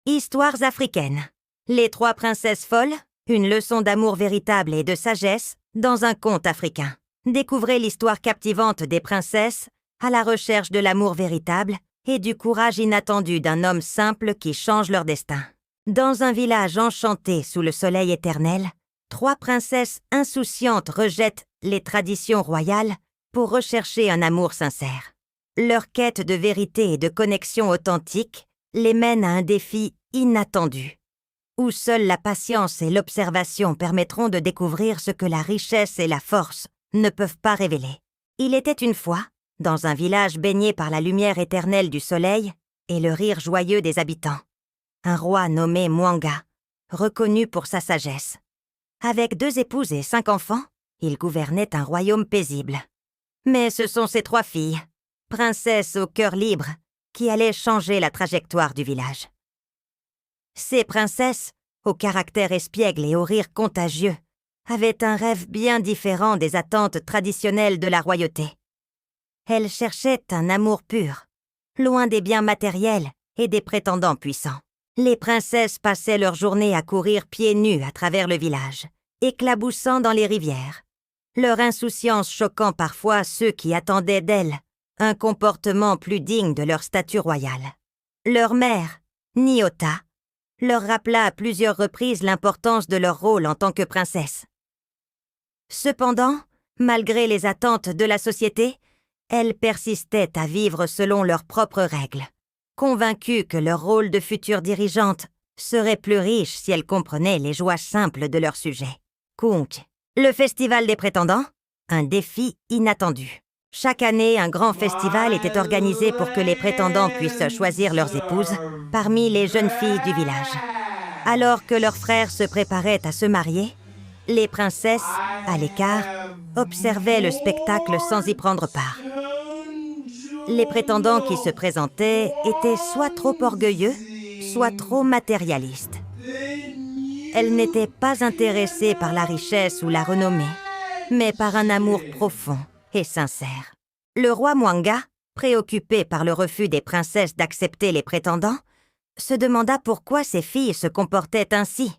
Histoires africaines. Les trois princesses folles, une leçon d'amour véritable et de sagesse dans un conte africain. Découvrez l'histoire captivante des princesses à la recherche de l'amour véritable et du courage inattendu d'un homme simple qui change leur destin. Dans un village enchanté sous le soleil éternel, trois princesses insouciantes rejettent les traditions royales pour rechercher un amour sincère. Leur quête de vérité et de connexion authentique les mène à un défi inattendu, où seule la patience et l'observation permettront de découvrir ce que la richesse et la force ne peuvent pas révéler. Il était une fois, dans un village baigné par la lumière éternelle du soleil et le rire joyeux des habitants, un roi nommé Mwanga, reconnu pour sa sagesse. Avec 2 épouses et 5 enfants, il gouvernait un royaume paisible. Mais ce sont ses 3 filles, princesses au cœur libre, qui allaient changer la trajectoire du village. Ces princesses, au caractère espiègle et au rire contagieux, avaient un rêve bien différent des attentes traditionnelles de la royauté. Elles cherchaient un amour pur, loin des biens matériels et des prétendants puissants. Les princesses passaient leur journée à courir pieds nus à travers le village, éclaboussant dans les rivières, leur insouciance choquant parfois ceux qui attendaient d'elles un comportement plus digne de leur statut royal. Leur mère, Nyota, leur rappela à plusieurs reprises l'importance de leur rôle en tant que princesse. Cependant, malgré les attentes de la société, elles persistaient à vivre selon leurs propres règles, convaincues que leur rôle de future dirigeante serait plus riche si elles comprenaient les joies simples de leur sujet. Conk, le festival des prétendants, un défi inattendu. Chaque année, un grand festival était organisé pour que les prétendants puissent choisir leurs épouses parmi les jeunes filles du village. Alors que leurs frères se préparaient à se marier, les princesses, à l'écart, observaient le spectacle sans y prendre part. Les prétendants qui se présentaient étaient soit trop orgueilleux, soit trop matérialistes. Elles n'étaient pas intéressées par la richesse ou la renommée, mais par un amour profond et sincère. Le roi Mwanga, préoccupé par le refus des princesses d'accepter les prétendants, se demanda pourquoi ses filles se comportaient ainsi.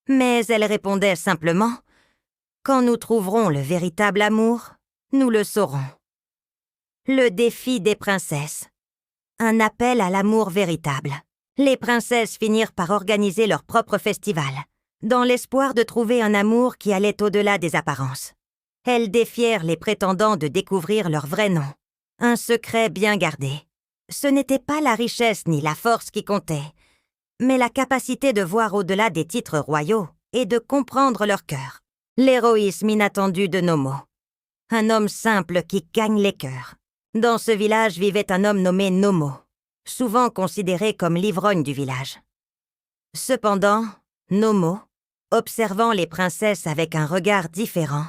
Mais elles répondaient simplement « Quand nous trouverons le véritable amour, nous le saurons. » Le défi des princesses. Un appel à l'amour véritable. Les princesses finirent par organiser leur propre festival, dans l'espoir de trouver un amour qui allait au-delà des apparences. Elles défièrent les prétendants de découvrir leur vrai nom, un secret bien gardé. Ce n'était pas la richesse ni la force qui comptaient, mais la capacité de voir au-delà des titres royaux et de comprendre leur cœur. L'héroïsme inattendu de Nomo, un homme simple qui gagne les cœurs. Dans ce village vivait un homme nommé Nomo, souvent considéré comme l'ivrogne du village. Cependant, Nomo, observant les princesses avec un regard différent,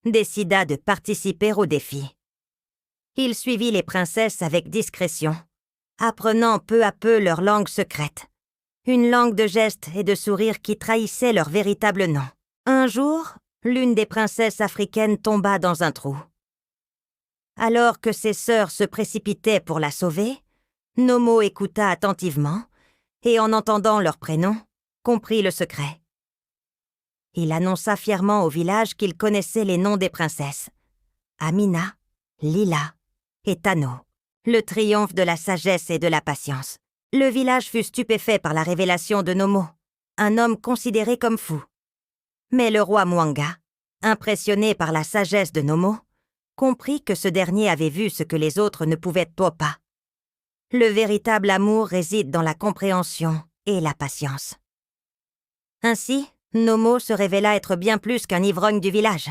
décida de participer au défi. Il suivit les princesses avec discrétion, apprenant peu à peu leur langue secrète, une langue de gestes et de sourires qui trahissait leur véritable nom. Un jour, l'une des princesses africaines tomba dans un trou. Alors que ses sœurs se précipitaient pour la sauver, Nomo écouta attentivement et, en entendant leurs prénoms, comprit le secret. Il annonça fièrement au village qu'il connaissait les noms des princesses. Amina, Lila et Tano. Le triomphe de la sagesse et de la patience. Le village fut stupéfait par la révélation de Nomo, un homme considéré comme fou. Mais le roi Mwanga, impressionné par la sagesse de Nomo, comprit que ce dernier avait vu ce que les autres ne pouvaient pas. Le véritable amour réside dans la compréhension et la patience. Ainsi, Nomo se révéla être bien plus qu'un ivrogne du village.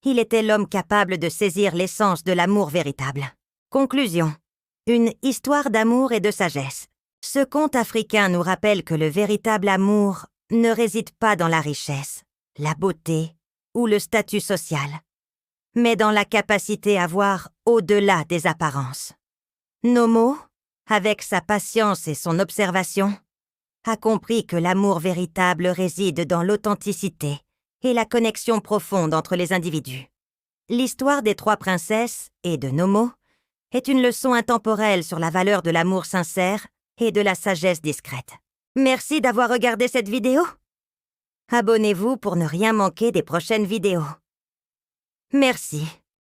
Il était l'homme capable de saisir l'essence de l'amour véritable. Conclusion. Une histoire d'amour et de sagesse. Ce conte africain nous rappelle que le véritable amour ne réside pas dans la richesse, la beauté ou le statut social, mais dans la capacité à voir au-delà des apparences. Nomo, avec sa patience et son observation, a compris que l'amour véritable réside dans l'authenticité et la connexion profonde entre les individus. L'histoire des 3 princesses et de Nomo est une leçon intemporelle sur la valeur de l'amour sincère et de la sagesse discrète. Merci d'avoir regardé cette vidéo. Abonnez-vous pour ne rien manquer des prochaines vidéos. Merci.